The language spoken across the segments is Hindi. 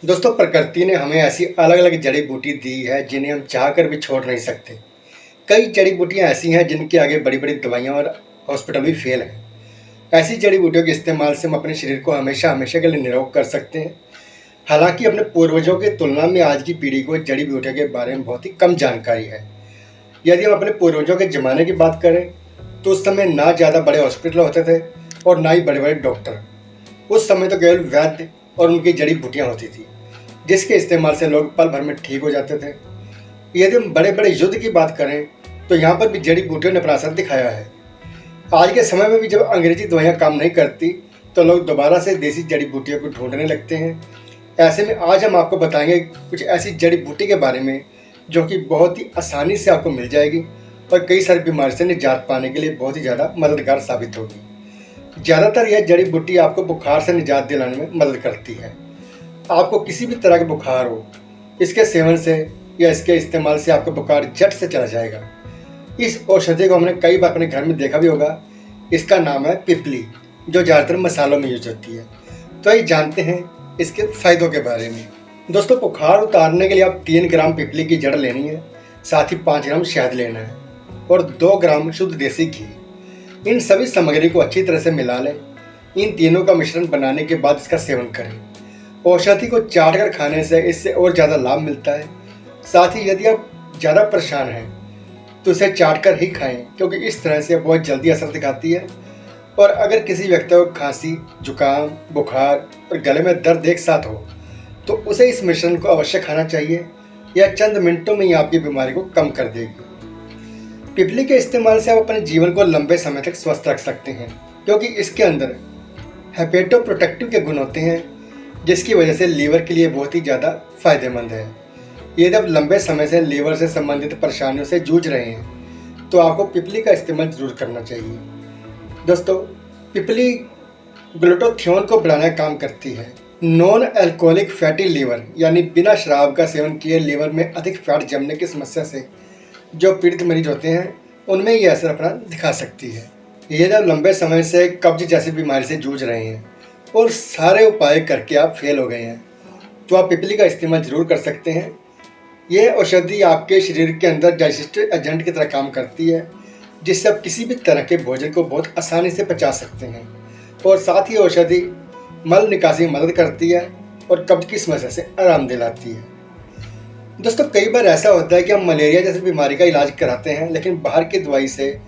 दोस्तों, प्रकृति ने हमें ऐसी अलग अलग जड़ी बूटी दी है जिन्हें हम चाह कर भी छोड़ नहीं सकते। कई जड़ी बूटियां ऐसी हैं जिनके आगे बड़ी बड़ी दवाइयां और हॉस्पिटल भी फेल हैं। ऐसी जड़ी बूटियों के इस्तेमाल से हम अपने शरीर को हमेशा हमेशा के लिए निरोग कर सकते हैं। हालांकि अपने पूर्वजों की तुलना में आज की पीढ़ी को जड़ी बूटियों के बारे में बहुत ही कम जानकारी है। यदि हम अपने पूर्वजों के ज़माने की बात करें तो उस समय ना ज़्यादा बड़े हॉस्पिटल होते थे और ना ही बड़े बड़े डॉक्टर। उस समय तो केवल वैद्य और उनकी जड़ी बूटियां होती थी, जिसके इस्तेमाल से लोग पल भर में ठीक हो जाते थे। यदि हम बड़े बड़े युद्ध की बात करें तो यहाँ पर भी जड़ी बूटियों ने अपना असर दिखाया है। आज के समय में भी जब अंग्रेजी दवाइयाँ काम नहीं करती तो लोग दोबारा से देसी जड़ी बूटियों को ढूंढने लगते हैं। ऐसे में आज हम आपको बताएंगे कुछ ऐसी जड़ी बूटी के बारे में जो कि बहुत ही आसानी से आपको मिल जाएगी और कई सारी बीमारी से निजात पाने के लिए बहुत ही ज़्यादा मददगार साबित होगी। ज़्यादातर यह जड़ी बूटी आपको बुखार से निजात दिलाने में मदद करती है। आपको किसी भी तरह का बुखार हो, इसके सेवन से या इसके इस्तेमाल से आपका बुखार झट से चला जाएगा। इस औषधि को हमने कई बार अपने घर में देखा भी होगा। इसका नाम है पिपली, जो ज़्यादातर मसालों में यूज होती है। तो आइए जानते हैं इसके फायदों के बारे में। दोस्तों, बुखार उतारने के लिए आप 3 ग्राम पिपली की जड़ लेनी है, साथ ही 5 ग्राम शहद लेना है और 2 ग्राम शुद्ध देसी घी। इन सभी सामग्री को अच्छी तरह से मिला लें। इन तीनों का मिश्रण बनाने के बाद इसका सेवन करें। औषधि को चाट कर खाने से इससे और ज़्यादा लाभ मिलता है। साथ ही यदि आप ज़्यादा परेशान हैं तो इसे चाट कर ही खाएं, क्योंकि इस तरह से बहुत जल्दी असर दिखाती है। और अगर किसी व्यक्ति को खांसी, जुकाम, बुखार और गले में दर्द एक साथ हो तो उसे इस मिश्रण को अवश्य खाना चाहिए। यह चंद मिनटों में ही आपकी बीमारी को कम कर देगी। पिपली के इस्तेमाल से आप अपने जीवन को लंबे समय तक स्वस्थ रख सकते हैं, क्योंकि इसके अंदर हेपेटोप्रोटेक्टिव के गुण होते हैं, जिसकी वजह से लीवर के लिए बहुत ही ज़्यादा फायदेमंद है। यदि आप लंबे समय से लीवर से संबंधित परेशानियों से जूझ रहे हैं तो आपको पिपली का इस्तेमाल जरूर करना चाहिए। दोस्तों, पिपली ग्लूटाथियोन को बढ़ाने का काम करती है। नॉन अल्कोहलिक फैटी लीवर यानी बिना शराब का सेवन किए लीवर में अधिक फैट जमने की समस्या से जो पीड़ित मरीज होते हैं उनमें ये असर अपना दिखा सकती है। ये जब लंबे समय से कब्ज जैसी बीमारी से जूझ रहे हैं और सारे उपाय करके आप फेल हो गए हैं तो आप पिपली का इस्तेमाल जरूर कर सकते हैं। यह औषधि आपके शरीर के अंदर डाइजेस्टिव एजेंट की तरह काम करती है, जिससे आप किसी भी तरह के भोजन को बहुत आसानी से पचा सकते हैं। और साथ ही औषधि मल निकासी में मदद करती है और कब्ज की समस्या से आराम दिलाती है। दोस्तों, कई बार ऐसा होता है कि हम मलेरिया जैसी बीमारी का इलाज कराते हैं, लेकिन बाहर की दवाई से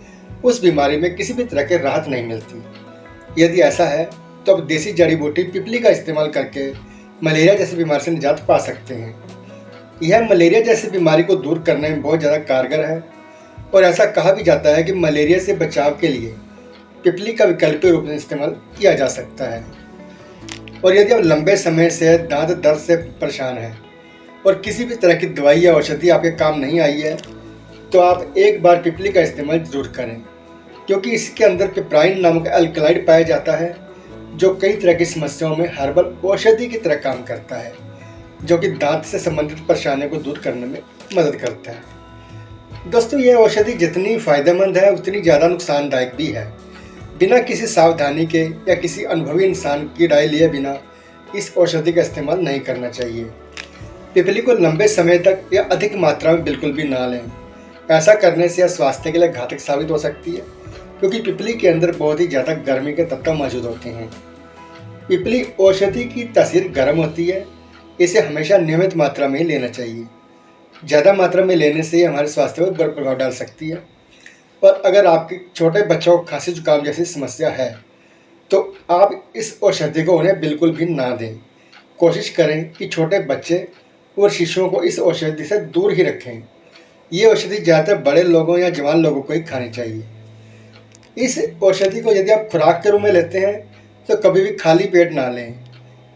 उस बीमारी में किसी भी तरह की राहत नहीं मिलती। यदि ऐसा है तो आप देसी जड़ी बूटी पिपली का इस्तेमाल करके मलेरिया जैसी बीमारी से निजात पा सकते हैं। यह मलेरिया जैसी बीमारी को दूर करने में बहुत ज़्यादा कारगर है और ऐसा कहा भी जाता है कि मलेरिया से बचाव के लिए पिपली का वैकल्पिक रूप में इस्तेमाल किया जा सकता है। और यदि आप लंबे समय से दांत दर्द से परेशान हैं और किसी भी तरह की दवाई या औषधि आपके काम नहीं आई है तो आप एक बार पिपली का इस्तेमाल जरूर करें, क्योंकि इसके अंदर पिपराइन नामक अल्कलॉइड पाया जाता है, जो कई तरह की समस्याओं में हर्बल औषधि की तरह काम करता है, जो कि दांत से संबंधित परेशानियों को दूर करने में मदद करता है। दोस्तों, यह औषधि जितनी फायदेमंद है उतनी ज़्यादा नुकसानदायक भी है। बिना किसी सावधानी के या किसी अनुभवी इंसान की राय लिए बिना इस औषधि का इस्तेमाल नहीं करना चाहिए। पिपली को लंबे समय तक या अधिक मात्रा में बिल्कुल भी ना लें। ऐसा करने से यह स्वास्थ्य के लिए घातक साबित हो सकती है, क्योंकि पिपली के अंदर बहुत ही ज़्यादा गर्मी के तत्व मौजूद होते हैं। पिपली औषधि की तासीर गर्म होती है, इसे हमेशा नियमित मात्रा में ही लेना चाहिए। ज़्यादा मात्रा में लेने से ये हमारे स्वास्थ्य पर बुरा प्रभाव डाल सकती है। और अगर आपके छोटे बच्चों को खांसी जुकाम जैसी समस्या है तो आप इस औषधि को उन्हें बिल्कुल भी ना दें। कोशिश करें कि छोटे बच्चे और शिशुओं को इस औषधि से दूर ही रखें। ये औषधि ज़्यादातर बड़े लोगों या जवान लोगों को ही खानी चाहिए। इस औषधि को यदि आप खुराक के रूप में लेते हैं तो कभी भी खाली पेट ना लें।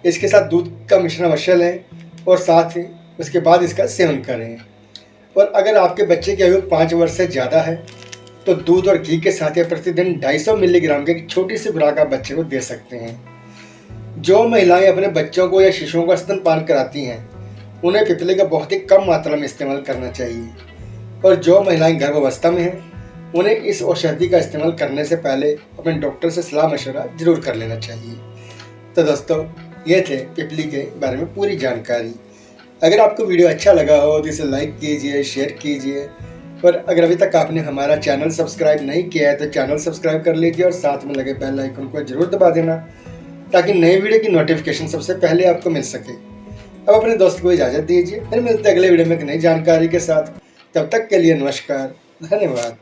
इसके साथ दूध का मिश्रण अवश्य लें और साथ ही उसके बाद इसका सेवन करें। और अगर आपके बच्चे की आयु 5 वर्ष से ज़्यादा है तो दूध और घी के साथ या प्रतिदिन 250 मिलीग्राम की एक छोटी सी खुराक आप बच्चे को दे सकते हैं। जो महिलाएं अपने बच्चों को या शिशुओं को स्तनपान कराती हैं उन्हें पिपली का बहुत ही कम मात्रा में इस्तेमाल करना चाहिए। और जो महिलाएं गर्भावस्था में हैं उन्हें इस औषधि का इस्तेमाल करने से पहले अपने डॉक्टर से सलाह मशवरा जरूर कर लेना चाहिए। तो दोस्तों, ये थे पिपली के बारे में पूरी जानकारी। अगर आपको वीडियो अच्छा लगा हो तो इसे लाइक कीजिए, शेयर कीजिए, और अगर अभी तक आपने हमारा चैनल सब्सक्राइब नहीं किया है तो चैनल सब्सक्राइब कर लीजिए और साथ में लगे बेल आइकन को जरूर दबा देना, ताकि नए वीडियो की नोटिफिकेशन सबसे पहले आपको मिल सके। अब अपने दोस्त को इजाज़त दीजिए, फिर मिलते हैं अगले वीडियो में एक नई जानकारी के साथ। तब तक के लिए नमस्कार, धन्यवाद।